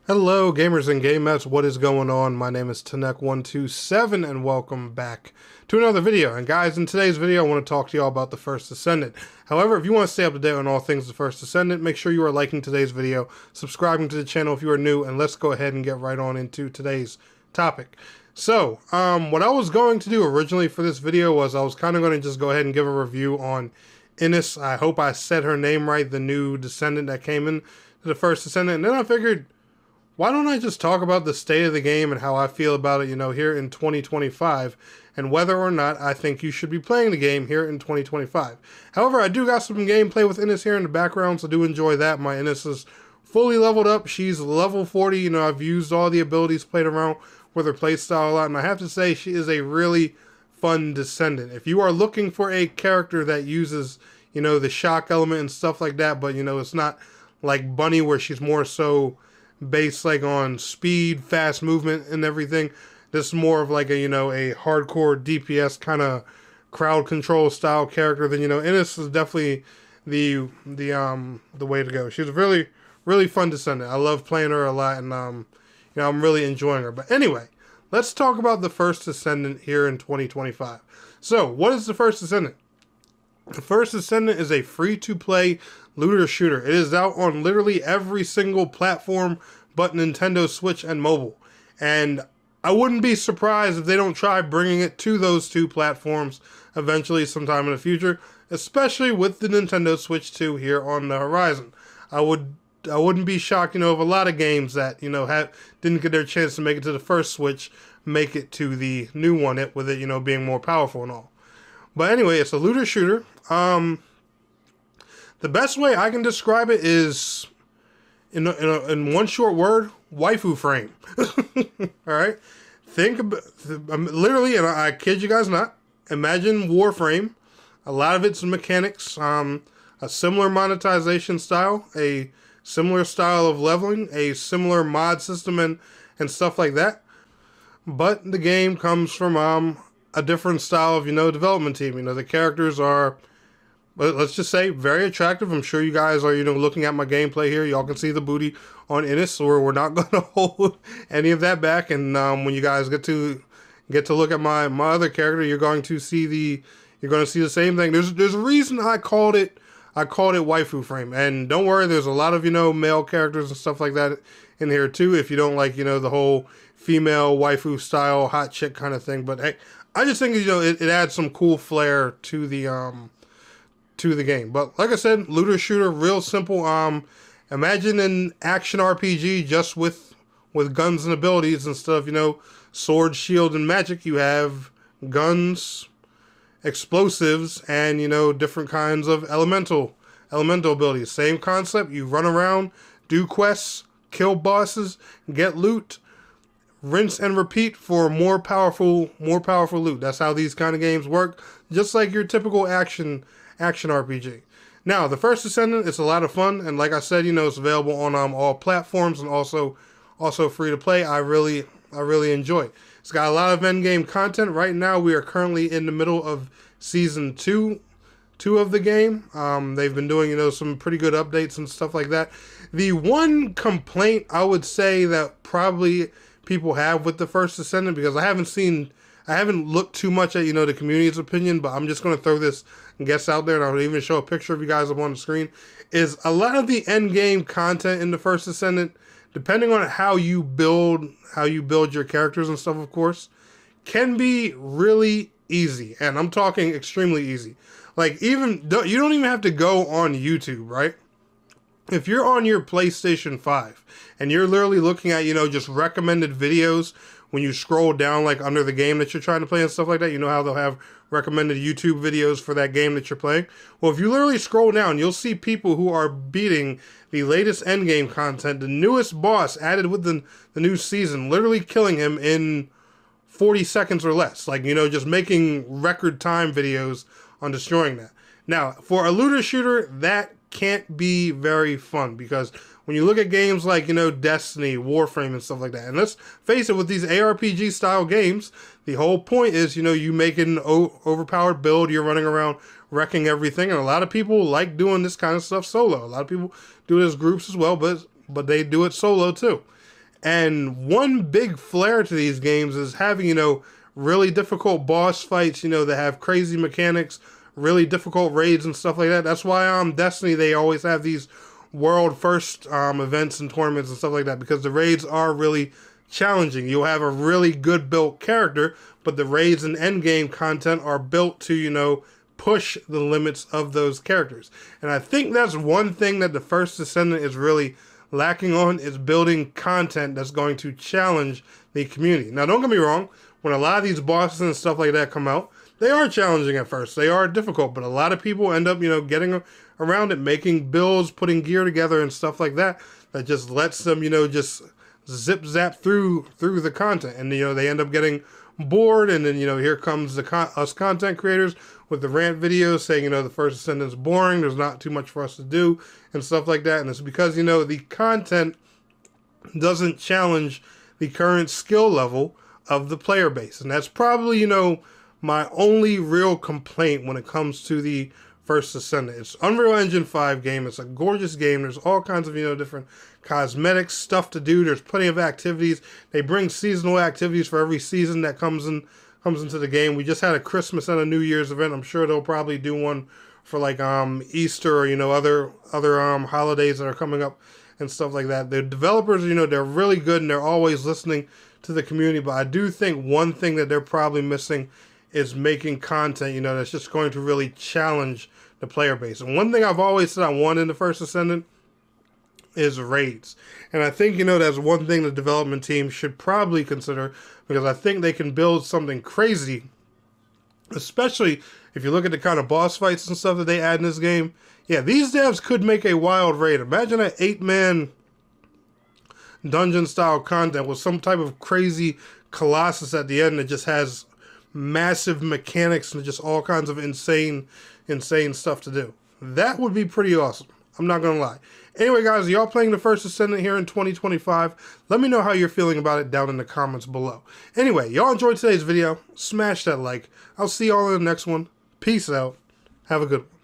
Hello, gamers and gamettes. What is going on? My name is Tanek127, and welcome back to another video. And guys, in today's video, I want to talk to y'all about the First Descendant. However, if you want to stay up to date on all things the First Descendant, make sure you are liking today's video, subscribing to the channel if you are new, and let's go ahead and get right on into today's topic. So, what I was going to do originally for this video was I was kind of going to just go ahead and give a review on Ines. I hope I said her name right, the new Descendant that came in to the First Descendant. And then I figured, why don't I just talk about the state of the game and how I feel about it, here in 2025, and whether or not I think you should be playing the game here in 2025. However, I do got some gameplay with Ines here in the background, so I do enjoy that. My Ines is fully leveled up. She's level 40. I've used all the abilities, played around with her playstyle a lot, and I have to say she is a really fun Descendant. If you are looking for a character that uses, the shock element and stuff like that, but, it's not like Bunny where she's more so based like on speed, fast movement, and everything. This is more of like a a hardcore DPS kind of crowd control style character. Then Ines is definitely the way to go. She's a really fun Descendant. I love playing her a lot, and I'm really enjoying her. But anyway, let's talk about the First Descendant here in 2025. So, what is the First Descendant? The First Descendant is a free-to-play looter shooter. It is out on literally every single platform but Nintendo Switch and mobile. And I wouldn't be surprised if they don't try bringing it to those two platforms eventually sometime in the future, especially with the Nintendo Switch 2 here on the horizon. I wouldn't be shocked, if a lot of games that, didn't get their chance to make it to the first Switch make it to the new one, with it, being more powerful and all. But anyway, it's a looter shooter. The best way I can describe it is in one short word: waifu frame. All right, think about literally, and I kid you guys not. Imagine Warframe. A lot of its mechanics, a similar monetization style, a similar style of leveling, a similar mod system, and stuff like that. But the game comes from a different style of development team. The characters are, let's just say, very attractive. I'm sure you guys are looking at my gameplay here. Y'all can see the booty on Ines, so we're not going to hold any of that back. And when you guys get to look at my other character, you're going to see the same thing. There's a reason I called it waifu frame. And don't worry, there's a lot of male characters and stuff like that in here too, if you don't like the whole female waifu style hot chick kind of thing. But hey, I just think it adds some cool flair to the game. But like I said, looter shooter, real simple. Imagine an action RPG just with guns and abilities instead of sword, shield, and magic. You have guns, explosives, and different kinds of elemental abilities. Same concept. You run around, do quests, kill bosses, get loot, rinse and repeat for more powerful loot. That's how these kind of games work, just like your typical action RPG. Now, the First Descendant is a lot of fun, and like I said, it's available on all platforms and also free to play. I really enjoy it. It's got a lot of end-game content. Right now, we are currently in the middle of Season 2 of the game. They've been doing, some pretty good updates and stuff like that. The one complaint I would say that probably people have with the First Descendant, because I haven't looked too much at, the community's opinion, but I'm just going to throw this guess out there, and I'll even show a picture of you guys up on the screen, is a lot of the end game content in the First Descendant, depending on how you build your characters and stuff, of course, can be really easy. And I'm talking extremely easy. Like, you don't even have to go on YouTube, right? If you're on your PlayStation 5 and you're literally looking at, just recommended videos when you scroll down, like under the game that you're trying to play and stuff like that, how they'll have recommended YouTube videos for that game that you're playing. Well, if you literally scroll down, you'll see people who are beating the latest endgame content, the newest boss added with the new season, literally killing him in 40 seconds or less. Like, just making record time videos on destroying that. Now, for a looter shooter, that can't be very fun, because when you look at games like, Destiny, Warframe, and stuff like that, and let's face it, with these ARPG style games, the whole point is, you make an overpowered build, you're running around wrecking everything, and a lot of people like doing this kind of stuff solo. A lot of people do it as groups as well, but they do it solo too. And one big flair to these games is having, you know, really difficult boss fights, you know, that have crazy mechanics, really difficult raids and stuff like that. That's why Destiny, they always have these world first events and tournaments and stuff like that, because the raids are really challenging. You'll have a really good built character, but the raids and endgame content are built to, you know, push the limits of those characters. And I think that's one thing that the First Descendant is really lacking on, is building content that's going to challenge the community. Now, don't get me wrong, when a lot of these bosses and stuff like that come out, they are challenging at first. They are difficult, but a lot of people end up, you know, getting around it, making builds, putting gear together and stuff like that, that just lets them, you know, just zip zap through the content. And, you know, they end up getting bored, and then, you know, here comes us content creators with the rant videos saying, you know, the First Descendant's boring, there's not too much for us to do and stuff like that. And it's because, you know, the content doesn't challenge the current skill level of the player base. And that's probably, you know, my only real complaint when it comes to the First Descendant. It's Unreal Engine 5 game. It's a gorgeous game. There's all kinds of, you know, different cosmetics, stuff to do. There's plenty of activities. They bring seasonal activities for every season that comes into the game. We just had a Christmas and a New Year's event. I'm sure they'll probably do one for like Easter or, you know, other holidays that are coming up and stuff like that. The developers, you know, they're really good and they're always listening to the community, but I do think one thing that they're probably missing is making content, you know, that's just going to really challenge the player base. And one thing I've always said I want in the First Descendant is raids. And I think, you know, that's one thing the development team should probably consider, because I think they can build something crazy, especially if you look at the kind of boss fights and stuff that they add in this game. Yeah, these devs could make a wild raid. Imagine an 8-man dungeon style content with some type of crazy colossus at the end that just has massive mechanics and just all kinds of insane stuff to do. That would be pretty awesome. I'm not gonna lie. Anyway, guys, y'all playing the First Descendant here in 2025? Let me know how you're feeling about it down in the comments below. Anyway, y'all enjoyed today's video. Smash that like. I'll see y'all in the next one. Peace out. Have a good one.